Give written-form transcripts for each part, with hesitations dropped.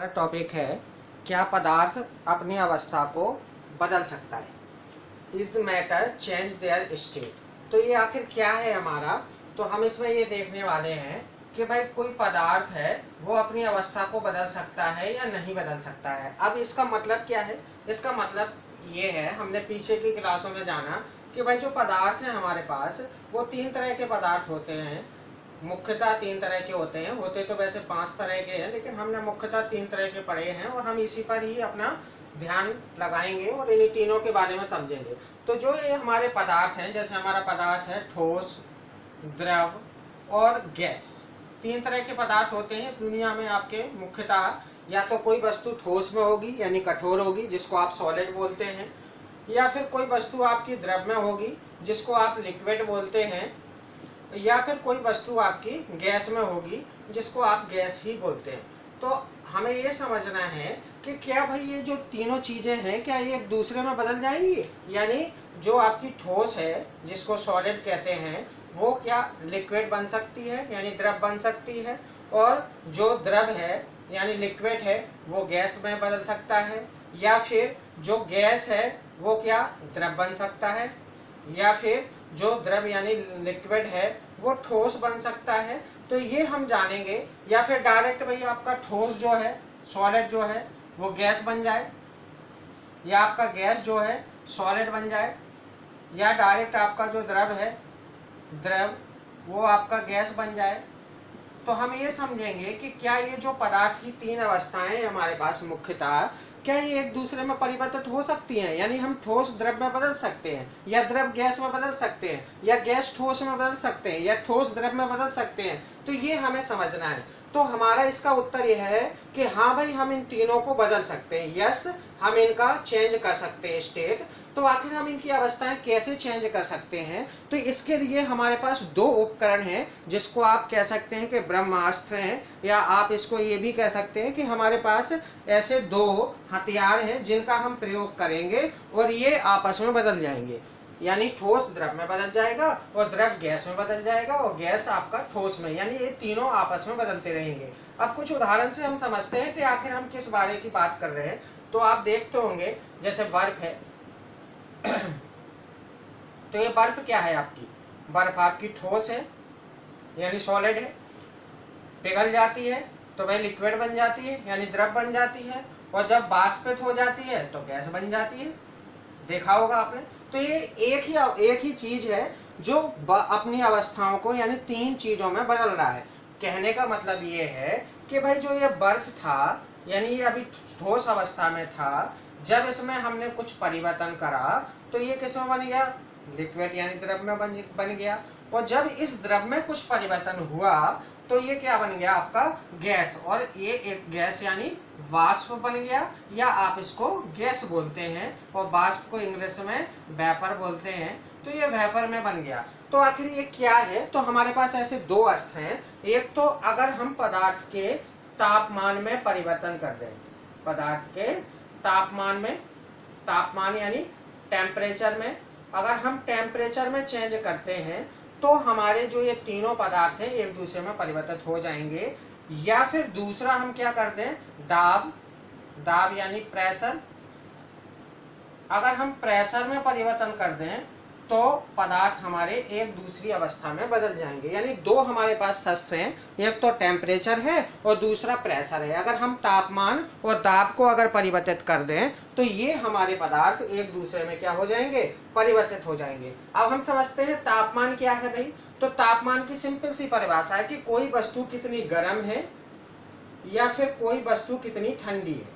हमारा टॉपिक है क्या पदार्थ अपनी अवस्था को बदल सकता है। Is matter change their state. तो ये आखिर क्या है हमारा, तो हम इसमें ये देखने वाले हैं कि भाई कोई पदार्थ है वो अपनी अवस्था को बदल सकता है या नहीं बदल सकता है। अब इसका मतलब क्या है, इसका मतलब ये है, हमने पीछे की क्लासों में जाना कि भाई जो पदार्थ है हमारे पास वो तीन तरह के पदार्थ होते हैं। मुख्यतः तीन तरह के होते हैं, होते तो वैसे पांच तरह के हैं, लेकिन हमने मुख्यतः तीन तरह के पढ़े हैं और हम इसी पर ही अपना ध्यान लगाएंगे और इन्हीं तीनों के बारे में समझेंगे। तो जो ये हमारे पदार्थ हैं, जैसे हमारा पदार्थ है ठोस, द्रव और गैस। तीन तरह के पदार्थ होते हैं इस दुनिया में आपके मुख्यतः। या तो कोई वस्तु ठोस में होगी यानी कठोर होगी जिसको आप सॉलिड बोलते हैं, या फिर कोई वस्तु आपकी द्रव में होगी जिसको आप लिक्विड बोलते हैं, या फिर कोई वस्तु आपकी गैस में होगी जिसको आप गैस ही बोलते हैं। तो हमें ये समझना है कि क्या भाई ये जो तीनों चीज़ें हैं क्या ये एक दूसरे में बदल जाएंगी, यानी जो आपकी ठोस है जिसको सॉलिड कहते हैं वो क्या लिक्विड बन सकती है यानी द्रव बन सकती है, और जो द्रव है यानी लिक्विड है वो गैस में बदल सकता है, या फिर जो गैस है वो क्या द्रव बन सकता है, या फिर जो द्रव यानी लिक्विड है वो ठोस बन सकता है। तो ये हम जानेंगे, या फिर डायरेक्ट भाई आपका ठोस जो है सॉलिड जो है वो गैस बन जाए, या आपका गैस जो है सॉलिड बन जाए, या डायरेक्ट आपका जो द्रव है द्रव वो आपका गैस बन जाए। तो हम ये समझेंगे कि क्या ये जो पदार्थ की तीन अवस्थाएं हैं हमारे पास मुख्यतः, क्या ये एक दूसरे में परिवर्तित हो सकती हैं, यानी हम ठोस द्रव में बदल सकते हैं, या द्रव गैस में बदल सकते हैं, या गैस ठोस में बदल सकते हैं, या ठोस द्रव में बदल सकते हैं। तो ये हमें समझना है। तो हमारा इसका उत्तर यह है कि हाँ भाई हम इन तीनों को बदल सकते हैं। यस, हम इनका चेंज कर सकते हैं स्टेट। तो आखिर हम इनकी अवस्थाएं कैसे चेंज कर सकते हैं, तो इसके लिए हमारे पास दो उपकरण हैं जिसको आप कह सकते हैं कि ब्रह्मास्त्र हैं, या आप इसको ये भी कह सकते हैं कि हमारे पास ऐसे दो हथियार हैं जिनका हम प्रयोग करेंगे और ये आपस में बदल जाएंगे, यानी ठोस द्रव में बदल जाएगा और द्रव गैस में बदल जाएगा और गैस आपका ठोस में, यानी ये तीनों आपस में बदलते रहेंगे। अब कुछ उदाहरण से हम समझते हैं कि आखिर हम किस बारे की बात कर रहे हैं। तो आप देखते होंगे जैसे बर्फ है तो ये बर्फ क्या है आपकी, बर्फ आपकी ठोस है यानी सॉलिड है, पिघल जाती है तो वह लिक्विड बन जाती है यानी द्रव बन जाती है, और जब वाष्पित हो जाती है तो गैस बन जाती है। देखा होगा आपने। तो ये एक ही चीज है जो अपनी अवस्थाओं को यानी तीन चीजों में बदल रहा है। कहने का मतलब ये है कि भाई जो ये बर्फ था यानी ये अभी ठोस अवस्था में था, जब इसमें हमने कुछ परिवर्तन करा तो ये किस में बन गया, लिक्विड यानी द्रव में बन गया, और जब इस द्रव में कुछ परिवर्तन हुआ तो ये क्या बन गया आपका गैस, और ये एक गैस यानी वाष्प बन गया, या आप इसको गैस बोलते हैं और वाष्प को इंग्लिश में वेपर बोलते हैं। तो ये वेपर में बन गया। तो आखिर ये क्या है, तो हमारे पास ऐसे दो अस्त्र हैं। एक तो अगर हम पदार्थ के तापमान में परिवर्तन कर दें, पदार्थ के तापमान में, तापमान यानी टेम्परेचर में, अगर हम टेम्परेचर में चेंज करते हैं तो हमारे जो ये तीनों पदार्थ हैं एक दूसरे में परिवर्तित हो जाएंगे। या फिर दूसरा हम क्या करते हैं, दाब, दाब यानी प्रेशर, अगर हम प्रेशर में परिवर्तन कर दें तो पदार्थ हमारे एक दूसरी अवस्था में बदल जाएंगे। यानी दो हमारे पास शस्त्र हैं, एक तो टेम्परेचर है और दूसरा प्रेशर है। अगर हम तापमान और दाब को अगर परिवर्तित कर दें तो ये हमारे पदार्थ एक दूसरे में क्या हो जाएंगे, परिवर्तित हो जाएंगे। अब हम समझते हैं तापमान क्या है भाई। तो तापमान की सिंपल सी परिभाषा है कि कोई वस्तु कितनी गर्म है या फिर कोई वस्तु कितनी ठंडी है।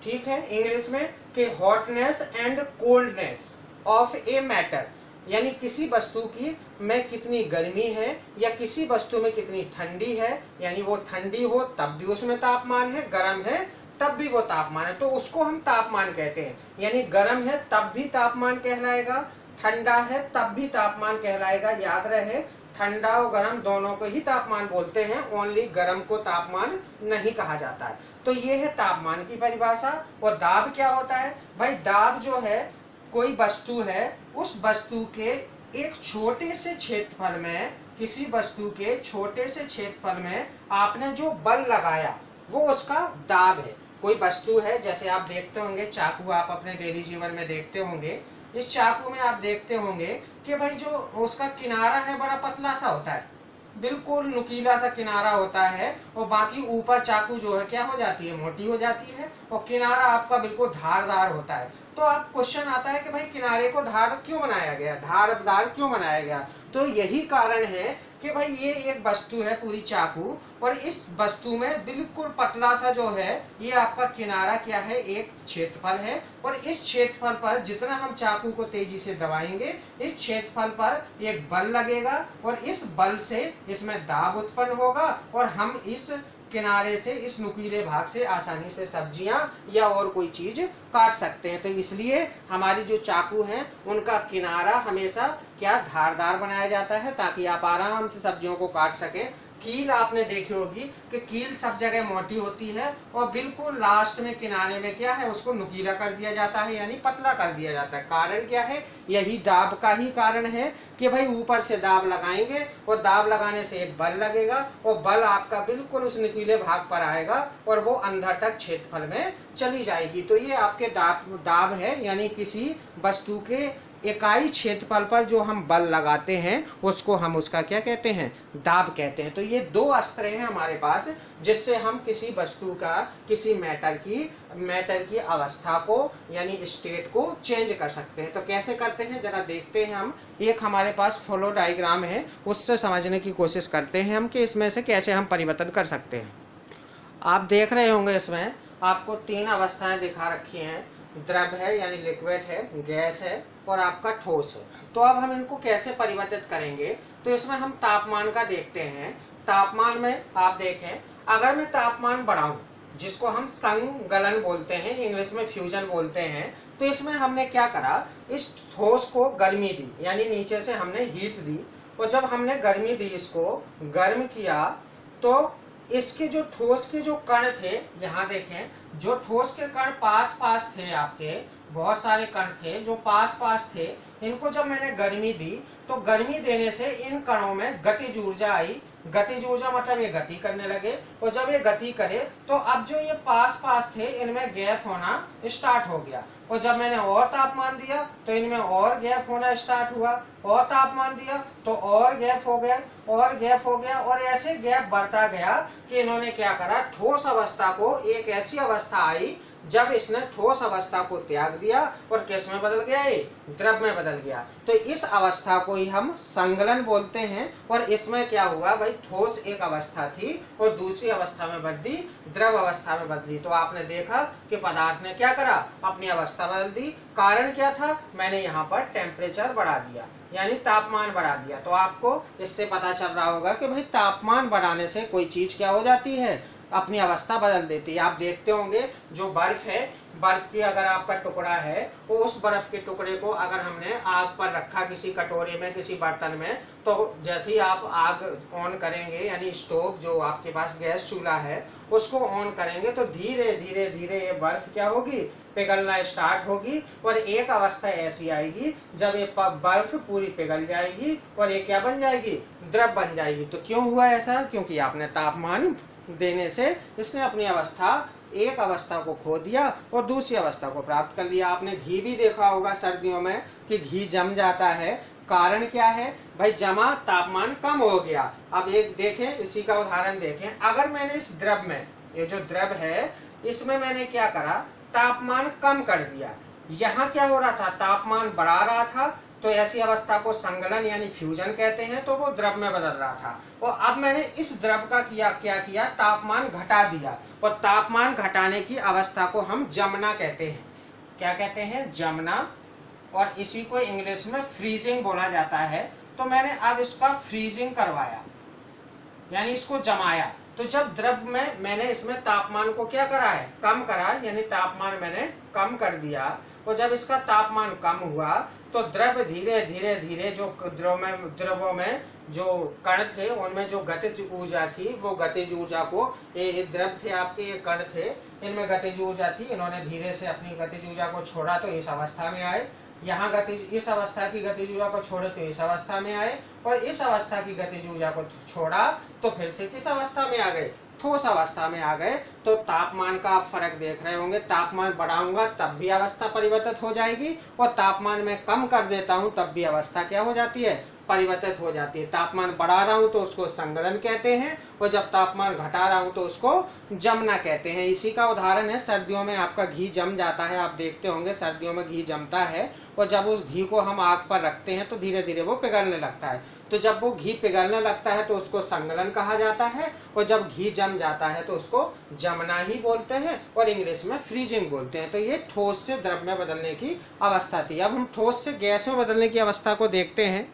ठीक है, इंग्लिश में कि hotness and coldness of a matter, यानी किसी वस्तु की में कितनी गर्मी है या किसी वस्तु में कितनी ठंडी है, यानी वो ठंडी हो तब भी उसमें तापमान है, गर्म है तब भी वो तापमान है, तो उसको हम तापमान कहते हैं। यानी गर्म है तब भी तापमान कहलाएगा, ठंडा है तब भी तापमान कहलाएगा। याद रहे, ठंडा और गर्म दोनों को ही तापमान बोलते हैं, ओनली गर्म को तापमान नहीं कहा जाता है। तो ये है तापमान की परिभाषा। और दाब क्या होता है भाई, दाब जो है कोई वस्तु है, उस वस्तु के एक छोटे से क्षेत्रफल में, किसी वस्तु के छोटे से क्षेत्रफल में आपने जो बल लगाया वो उसका दाब है। कोई वस्तु है, जैसे आप देखते होंगे चाकू, आप अपने डेली जीवन में देखते होंगे, इस चाकू में आप देखते होंगे कि भाई जो उसका किनारा है बड़ा पतला सा होता है, बिल्कुल नुकीला सा किनारा होता है, और बाकी ऊपर चाकू जो है क्या हो जाती है, मोटी हो जाती है, और किनारा आपका बिल्कुल धारदार होता है। तो अब क्वेश्चन आता है कि भाई किनारे को धार क्यों बनाया गया, धारदार क्यों बनाया गया? तो यही कारण है कि भाई ये एक वस्तु है पूरी चाकू, और इस वस्तु में बिल्कुल पतला सा जो है ये आपका किनारा क्या है, एक क्षेत्रफल है, और इस क्षेत्रफल पर जितना हम चाकू को तेजी से दबाएंगे इस क्षेत्रफल पर एक बल लगेगा, और इस बल से इसमें दाब उत्पन्न होगा, और हम इस किनारे से, इस नुकीले भाग से आसानी से सब्जियां या और कोई चीज काट सकते हैं। तो इसलिए हमारी जो चाकू हैं उनका किनारा हमेशा क्या धारदार बनाया जाता है, ताकि आप आराम से सब्जियों को काट सकें। कील आपने देखी होगी कि कील सब जगह मोटी होती है, और बिल्कुल लास्ट में किनारे में क्या है, उसको नुकीला कर दिया जाता है, यानी पतला कर दिया जाता है। कारण क्या है, यही दाब का ही कारण है कि भाई ऊपर से दाब लगाएंगे, और दाब लगाने से एक बल लगेगा, और बल आपका बिल्कुल उस नुकीले भाग पर आएगा, और वो अंदर तक क्षेत्रफल में चली जाएगी। तो ये आपके दाब है, यानी किसी वस्तु के इकाई क्षेत्रफल पर जो हम बल लगाते हैं उसको हम उसका क्या कहते हैं, दाब कहते हैं। तो ये दो अस्त्र हैं हमारे पास जिससे हम किसी वस्तु का, किसी मैटर की अवस्था को यानी स्टेट को चेंज कर सकते हैं। तो कैसे करते हैं जरा देखते हैं हम। एक हमारे पास फ्लो डायग्राम है, उससे समझने की कोशिश करते हैं हम कि इसमें से कैसे हम परिवर्तन कर सकते हैं। आप देख रहे होंगे इसमें आपको तीन अवस्थाएं दिखा रखी हैं, द्रव है यानी लिक्विड है, गैस है, और आपका ठोस है। तो अब हम इनको कैसे परिवर्तित करेंगे, तो इसमें हम तापमान का देखते हैं। तापमान में आप देखें, अगर मैं तापमान बढ़ाऊं, जिसको हम संगलन बोलते हैं, इंग्लिश में फ्यूजन बोलते हैं, तो इसमें हमने क्या करा, इस ठोस को गर्मी दी, यानी नीचे से हमने हीट दी, और जब हमने गर्मी दी, इसको गर्म किया, तो इसके जो ठोस के जो कण थे, यहाँ देखें, जो ठोस के कण पास पास थे, आपके बहुत सारे कण थे जो पास पास थे, इनको जब मैंने गर्मी दी तो गर्मी देने से इन कणों में गतिज ऊर्जा आई। गतिज ऊर्जा मतलब ये गति करने लगे, और जब ये गति करे तो अब जो ये पास पास थे इनमें गैप होना स्टार्ट हो गया, और जब मैंने और तापमान दिया तो इनमें और गैप होना स्टार्ट हुआ, और तापमान दिया तो और गैप हो गया, और गैप हो गया, और ऐसे गैप बढ़ता गया कि इन्होंने क्या करा, ठोस अवस्था को, एक ऐसी अवस्था आई जब इसने ठोस अवस्था को त्याग दिया और किस में बदल गया, ये द्रव में बदल गया। तो इस अवस्था को ही हम संगलन बोलते हैं। और इसमें क्या हुआ भाई, ठोस एक अवस्था थी और दूसरी अवस्था में बदली, द्रव अवस्था में बदली। तो आपने देखा कि पदार्थ ने क्या करा, अपनी अवस्था बदल दी। कारण क्या था, मैंने यहाँ पर टेम्परेचर बढ़ा दिया, यानी तापमान बढ़ा दिया। तो आपको इससे पता चल रहा होगा कि भाई तापमान बढ़ाने से कोई चीज क्या हो जाती है, अपनी अवस्था बदल देती है। आप देखते होंगे जो बर्फ है, बर्फ की अगर आपका टुकड़ा है, तो उस बर्फ के टुकड़े को अगर हमने आग पर रखा किसी कटोरे में, किसी बर्तन में, तो जैसे ही आप आग ऑन करेंगे, यानी स्टोव जो आपके पास गैस चूल्हा है उसको ऑन करेंगे, तो धीरे धीरे धीरे ये बर्फ क्या होगी, पिघलना स्टार्ट होगी। और एक अवस्था ऐसी आएगी जब ये बर्फ पूरी पिघल जाएगी और ये क्या बन जाएगी, द्रव बन जाएगी। तो क्यों हुआ ऐसा, क्योंकि आपने तापमान देने से इसने अपनी अवस्था, एक अवस्था को खो दिया और दूसरी अवस्था को प्राप्त कर लिया। आपने घी भी देखा होगा सर्दियों में कि घी जम जाता है। कारण क्या है भाई, जमा, तापमान कम हो गया। अब एक देखें, इसी का उदाहरण देखें। अगर मैंने इस द्रव में, ये जो द्रव है इसमें मैंने क्या करा, तापमान कम कर दिया। यहाँ क्या हो रहा था, तापमान बढ़ा रहा था, तो ऐसी अवस्था को संगलन यानी फ्यूजन कहते हैं। तो वो द्रव में बदल रहा था, और अब मैंने इस द्रव का क्या किया, तापमान घटा दिया, और तापमान घटाने की अवस्था को हम जमना कहते हैं। क्या कहते हैं, जमना, और इसी को इंग्लिश में फ्रीजिंग बोला जाता है। तो मैंने अब इसका फ्रीजिंग करवाया, यानी इसको जमाया। तो जब द्रव में मैंने इसमें तापमान को क्या करा है, कम करा, यानी तापमान मैंने कम कर दिया, और जब इसका तापमान कम हुआ तो द्रव धीरे धीरे धीरे जो द्रवों में जो कण थे उनमें जो गतिज ऊर्जा थी, वो गतिज ऊर्जा को, ये द्रव थे आपके, ये कण थे, इनमें गतिज ऊर्जा थी, इन्होंने धीरे से अपनी गतिज ऊर्जा को छोड़ा तो इस अवस्था में आए। यहाँ गतिज, इस अवस्था की गतिज ऊर्जा को छोड़े तो इस अवस्था में आए, और इस अवस्था की गतिज ऊर्जा को छोड़ा तो फिर से किस अवस्था में आ गए, ठोस अवस्था में आ गए। तो तापमान का आप फर्क देख रहे होंगे, तापमान बढ़ाऊंगा तब भी अवस्था परिवर्तित हो जाएगी, और तापमान में कम कर देता हूं तब भी अवस्था क्या हो जाती है, परिवर्तित हो जाती है। तापमान बढ़ा रहा हूं तो उसको संगलन कहते हैं, और जब तापमान घटा रहा हूं तो उसको जमना कहते हैं। इसी का उदाहरण है, सर्दियों में आपका घी जम जाता है, आप देखते होंगे सर्दियों में घी जमता है, और जब उस घी को हम आग पर रखते हैं तो धीरे धीरे वो पिघलने लगता है। तो जब वो घी पिघलने लगता है तो उसको संगलन कहा जाता है, और जब घी जम जाता है तो उसको जमना ही बोलते हैं, और इंग्लिश में फ्रीजिंग बोलते हैं। तो ये ठोस से द्रव में बदलने की अवस्था थी। अब हम ठोस से गैस में बदलने की अवस्था को देखते हैं।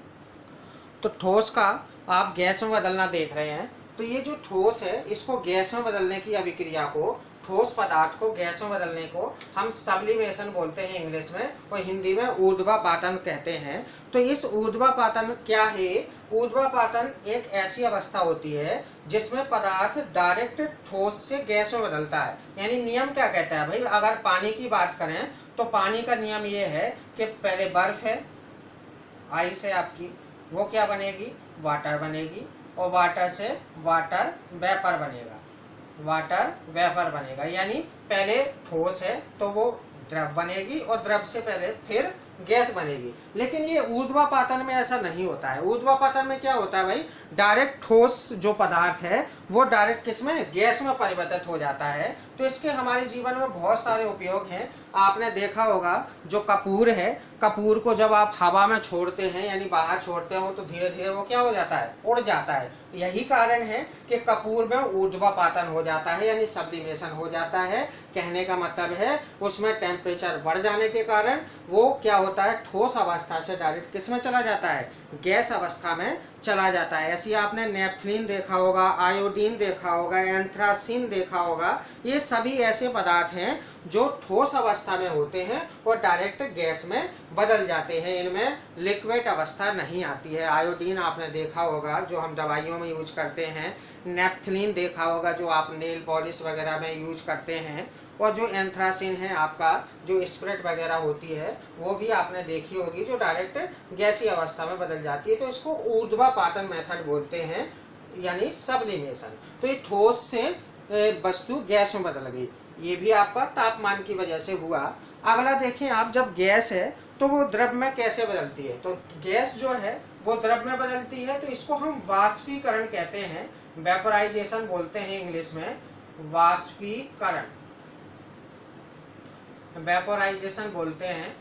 तो ठोस का आप गैस में बदलना देख रहे हैं, तो ये जो ठोस है इसको गैस में बदलने की अभिक्रिया को, ठोस पदार्थ को गैस में बदलने को हम सब्लिमेशन बोलते हैं इंग्लिश में, और हिंदी में ऊर्ध्वापातन कहते हैं। तो इस ऊर्ध्वापातन क्या है, ऊर्ध्वापातन एक ऐसी अवस्था होती है जिसमें पदार्थ डायरेक्ट ठोस से गैस में बदलता है। यानी नियम क्या कहता है भाई, अगर पानी की बात करें तो पानी का नियम ये है कि पहले बर्फ है, आइस है आपकी, वो क्या बनेगी, वाटर बनेगी, और वाटर से वाटर वेपर बनेगा, वाटर वेपर बनेगा। यानी पहले ठोस है तो वो द्रव बनेगी, और द्रव से पहले फिर गैस बनेगी। लेकिन ये ऊर्ध्वापातन में ऐसा नहीं होता है। ऊर्ध्वापातन में क्या होता है भाई, डायरेक्ट ठोस जो पदार्थ है वो डायरेक्ट किसमें, गैस में परिवर्तित हो जाता है। तो इसके हमारे जीवन में बहुत सारे उपयोग हैं। आपने देखा होगा जो कपूर है, कपूर को जब आप हवा में छोड़ते हैं यानी बाहर छोड़ते हो तो धीरे धीरे वो क्या हो जाता है, उड़ जाता है। यही कारण है कि कपूर में ऊर्ध्वापातन हो जाता है यानी सब्लिमेशन हो जाता है। कहने का मतलब है उसमें टेम्परेचर बढ़ जाने के कारण वो क्या होता है, ठोस अवस्था से डायरेक्ट किस में चला जाता है, गैस अवस्था में चला जाता है। ऐसी आपने नेफ्थलीन देखा होगा, आयोडीन देखा होगा, एंथ्रासिन देखा होगा। ये सभी ऐसे पदार्थ हैं जो ठोस अवस्था में होते हैं और डायरेक्ट गैस में बदल जाते हैं। इनमें लिक्विड अवस्था नहीं आती है। आयोडीन आपने देखा होगा जो हम दवाइयों में यूज करते हैं, नेफ्थलीन देखा होगा जो आप नेल पॉलिश वगैरह में यूज करते हैं, और जो एंथ्रासिन है आपका जो स्प्रेड वगैरह होती है वो भी आपने देखी होगी जो डायरेक्ट गैसीय अवस्था में बदल जाती है। तो इसको ऊर्ध्वापातन मेथड बोलते हैं यानी सब्लिमेशन। तो ये ठोस से वस्तु गैस में बदल गई, ये भी आपका तापमान की वजह से हुआ। अगला देखें आप, जब गैस है तो वो द्रव में कैसे बदलती है। तो गैस जो है वो द्रव में बदलती है, तो इसको हम वाष्पीकरण कहते हैं, वेपोराइजेशन बोलते हैं इंग्लिश में, वाष्पीकरण, वेपोराइजेशन बोलते हैं।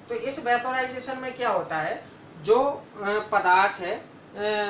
तो इस वेपोराइजेशन में क्या होता है, जो पदार्थ है,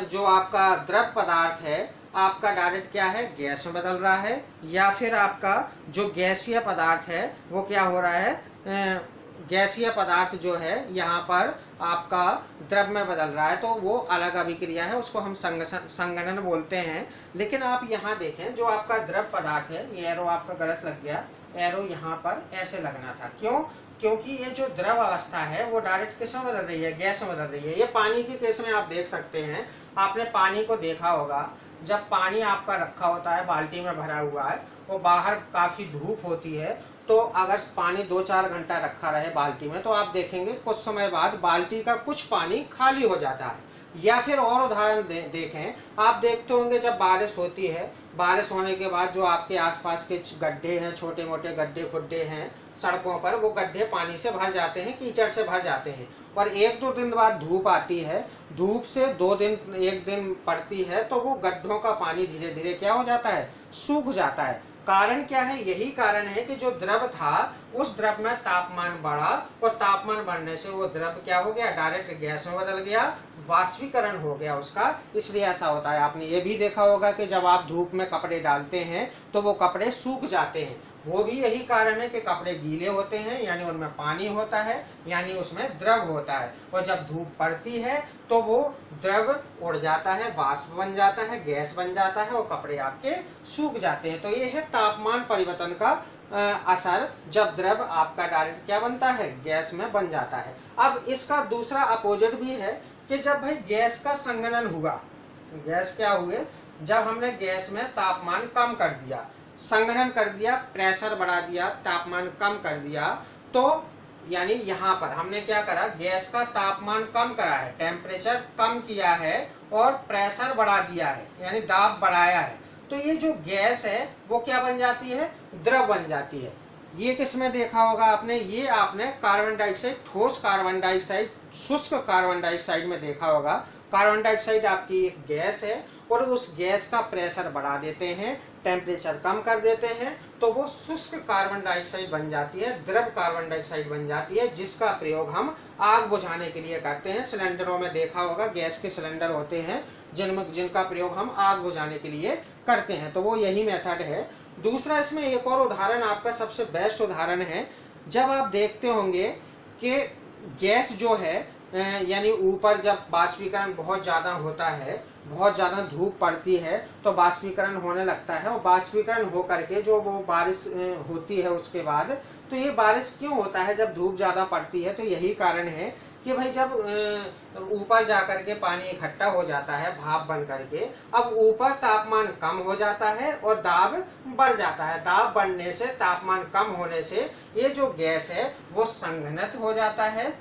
जो आपका द्रव पदार्थ है आपका डायरेक्ट क्या है, गैस में बदल रहा है, या फिर आपका जो गैसीय पदार्थ है वो क्या हो रहा है, गैसीय पदार्थ जो है यहाँ पर आपका द्रव में बदल रहा है। तो वो अलग अभिक्रिया है, उसको हम संगणन बोलते हैं। लेकिन आप यहाँ देखें जो आपका द्रव पदार्थ है, ये एरो आपका गलत लग गया, एरो यहाँ पर ऐसे लगना था। क्यों, क्योंकि ये जो द्रव अवस्था है वो डायरेक्ट किस में बदल रही है, गैस में बदल रही है। ये पानी के केस में आप देख सकते हैं, आपने पानी को देखा होगा, जब पानी आपका रखा होता है बाल्टी में भरा हुआ है, वो बाहर काफ़ी धूप होती है, तो अगर पानी 2-4 घंटा रखा रहे बाल्टी में तो आप देखेंगे कुछ समय बाद बाल्टी का कुछ पानी खाली हो जाता है। या फिर और उदाहरण देखें, आप देखते होंगे जब बारिश होती है, बारिश होने के बाद जो आपके आसपास के गड्ढे हैं, छोटे मोटे गड्ढे खुड्डे हैं सड़कों पर, वो गड्ढे पानी से भर जाते हैं, कीचड़ से भर जाते हैं। और 1-2 दिन बाद धूप आती है, धूप से 2 दिन 1 दिन पड़ती है, तो वो गड्ढों का पानी धीरे धीरे क्या हो जाता है, सूख जाता है। कारण क्या है, यही कारण है कि जो द्रव था उस द्रव में तापमान बढ़ा, और तापमान बढ़ने से वो द्रव क्या हो गया, डायरेक्ट गैस में बदल गया, वाष्पीकरण हो गया उसका, इसलिए ऐसा होता है। आपने ये भी देखा होगा कि जब आप धूप में कपड़े डालते हैं तो वो कपड़े सूख जाते हैं, वो भी यही कारण है कि कपड़े गीले होते हैं यानी उनमें पानी होता है यानी उसमें द्रव होता है, और जब धूप पड़ती है तो वो द्रव उड़ जाता है, वाष्प बन जाता है, गैस बन जाता है, और कपड़े आपके सूख जाते हैं। तो ये है तापमान परिवर्तन का असर, जब द्रव आपका डायरेक्ट क्या बनता है, गैस में बन जाता है। अब इसका दूसरा अपोजिट भी है कि जब भाई गैस का संघनन हुआ, गैस क्या हुए, जब हमने गैस में तापमान कम कर दिया, संघनन कर दिया, प्रेशर बढ़ा दिया, तापमान कम कर दिया, तो यानी यहाँ पर हमने क्या करा, गैस का तापमान कम करा है, टेम्परेचर कम किया है और प्रेशर बढ़ा दिया है, यानी दाब बढ़ाया है। तो ये जो गैस है वो क्या बन जाती है, द्रव बन जाती है। ये किस में देखा होगा आपने, ये आपने कार्बन डाइऑक्साइड, ठोस कार्बन डाइऑक्साइड, शुष्क कार्बन डाइऑक्साइड में देखा होगा। कार्बन डाइऑक्साइड आपकी एक गैस है और उस गैस का प्रेशर बढ़ा देते हैं, टेम्परेचर कम कर देते हैं, तो वो शुष्क कार्बन डाइऑक्साइड बन जाती है, द्रव कार्बन डाइऑक्साइड बन जाती है, जिसका प्रयोग हम आग बुझाने के लिए करते हैं। सिलेंडरों में देखा होगा, गैस के सिलेंडर होते हैं जिनका प्रयोग हम आग बुझाने के लिए करते हैं, तो वो यही मेथड है। दूसरा इसमें एक और उदाहरण आपका सबसे बेस्ट उदाहरण है, जब आप देखते होंगे कि गैस जो है यानी ऊपर जब बाष्पीकरण बहुत ज़्यादा होता है, बहुत ज़्यादा धूप पड़ती है तो बाष्पीकरण होने लगता है, और बाष्पीकरण हो करके जो वो बारिश होती है उसके बाद, तो ये बारिश क्यों होता है जब धूप ज़्यादा पड़ती है, तो यही कारण है कि भाई जब ऊपर जा कर के पानी इकट्ठा हो जाता है भाप बन करके, अब ऊपर तापमान कम हो जाता है और दाब बढ़ जाता है। दाब बढ़ने से, तापमान कम होने से ये जो गैस है वो संघनित हो जाता है,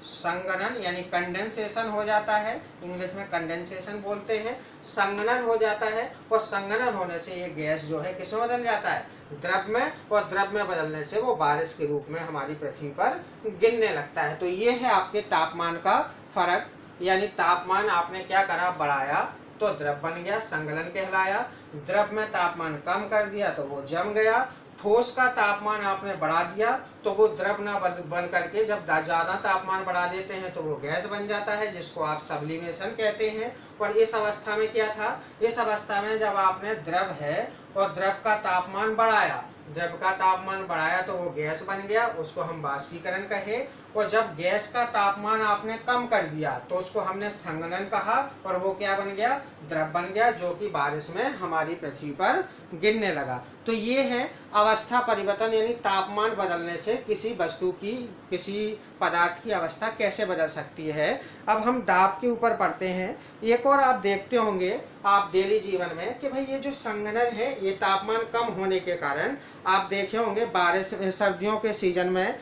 संघनन यानी कंडेंसेशन हो जाता है, इंग्लिश में कंडेंसेशन बोलते हैं, संघनन हो जाता है, और संघनन होने से ये गैस जो है किसमें बदल जाता है, द्रव में, और द्रव में बदलने से वो बारिश के रूप में हमारी पृथ्वी पर गिरने लगता है। तो ये है आपके तापमान का फर्क, यानी तापमान आपने क्या करा, बढ़ाया तो द्रव बन गया, संघनन कहलाया। द्रव में तापमान कम कर दिया तो वो जम गया। ठोस का तापमान आपने बढ़ा दिया तो वो द्रव ना बन करके जब ज़्यादा तापमान बढ़ा देते हैं तो वो गैस बन जाता है, जिसको आप सब्लिमेशन कहते हैं। और इस अवस्था में क्या था, इस अवस्था में जब आपने द्रव है और द्रव का तापमान बढ़ाया, द्रव का तापमान बढ़ाया तो वो गैस बन गया, उसको हम बाष्पीकरण कहे। और जब गैस का तापमान आपने कम कर दिया तो उसको हमने संघनन कहा, और वो क्या बन गया, द्रव बन गया, जो कि बारिश में हमारी पृथ्वी पर गिरने लगा। तो ये है अवस्था परिवर्तन, यानी तापमान बदलने से किसी वस्तु की, किसी पदार्थ की अवस्था कैसे बदल सकती है। अब हम दाब के ऊपर पढ़ते हैं। एक और आप देखते होंगे आप डेली जीवन में कि भाई ये जो संघनन है, ये तापमान कम होने के कारण आप देखे होंगे बारिश, सर्दियों के सीजन में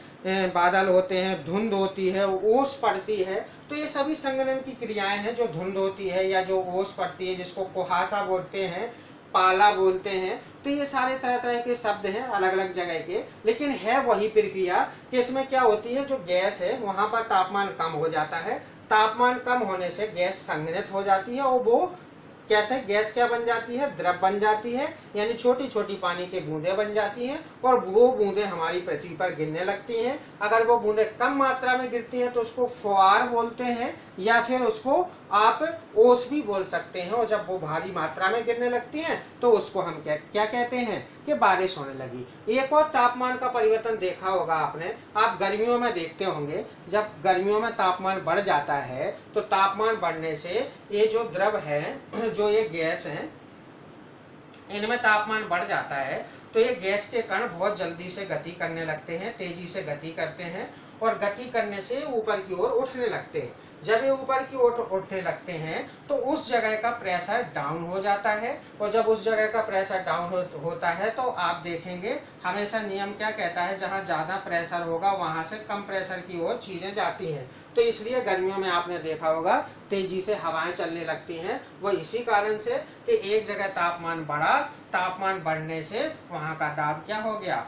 बादल होते हैं, धुंध होती है, ओस पड़ती है, तो ये सभी संघनन की क्रियाएं हैं। जो धुंध होती है या जो ओस पड़ती है, जिसको कुहासा बोलते हैं, पाला बोलते हैं, तो ये सारे तरह तरह के शब्द हैं अलग अलग जगह के, लेकिन है वही प्रक्रिया कि इसमें क्या होती है, जो गैस है वहाँ पर तापमान कम हो जाता है, तापमान कम होने से गैस संघनित हो जाती है, और वो कैसे, गैस क्या बन जाती है, द्रव बन जाती है, यानी छोटी छोटी पानी के बूंदें बन जाती हैं, और वो बूंदें हमारी पृथ्वी पर गिरने लगती हैं। अगर वो बूंदें कम मात्रा में गिरती हैं तो उसको फुहार बोलते हैं, या फिर उसको आप ओस भी बोल सकते हैं। और जब वो भारी मात्रा में गिरने लगती हैं तो उसको हम क्या कहते हैं कि बारिश होने लगी। एक और तापमान का परिवर्तन देखा होगा आपने, आप गर्मियों में देखते होंगे, जब गर्मियों में तापमान बढ़ जाता है तो तापमान बढ़ने से ये जो द्रव है, जो ये गैस है, इनमें तापमान बढ़ जाता है तो ये गैस के कण बहुत जल्दी से गति करने लगते हैं, तेजी से गति करते हैं, और गति करने से ऊपर की ओर उठने लगते हैं। जब ये ऊपर की ओर उठने लगते हैं तो उस जगह का प्रेशर डाउन हो जाता है, और जब उस जगह का प्रेशर डाउन होता है तो आप देखेंगे हमेशा नियम क्या कहता है, जहाँ ज़्यादा प्रेशर होगा वहाँ से कम प्रेशर की ओर चीज़ें जाती हैं। तो इसलिए गर्मियों में आपने देखा होगा तेजी से हवाएं चलने लगती हैं, वो इसी कारण से कि एक जगह तापमान बढ़ा, तापमान बढ़ने से वहाँ का दाब क्या हो गया,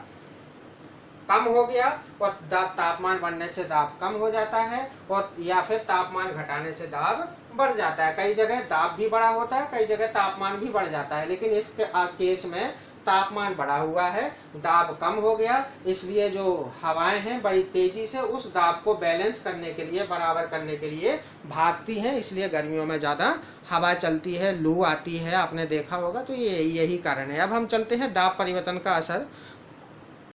कम हो गया, और तापमान बढ़ने से दाब कम हो जाता है, और या फिर तापमान घटाने से दाब बढ़ जाता है। कई जगह दाब भी बढ़ा होता है, कई जगह तापमान भी बढ़ जाता है, लेकिन इस केस में तापमान बढ़ा हुआ है, दाब कम हो गया, इसलिए जो हवाएं हैं बड़ी तेजी से उस दाब को बैलेंस करने के लिए, बराबर करने के लिए भागती हैं, इसलिए गर्मियों में ज़्यादा हवा चलती है, लू आती है, आपने देखा होगा। तो ये यही कारण है। अब हम चलते हैं दाब परिवर्तन का असर।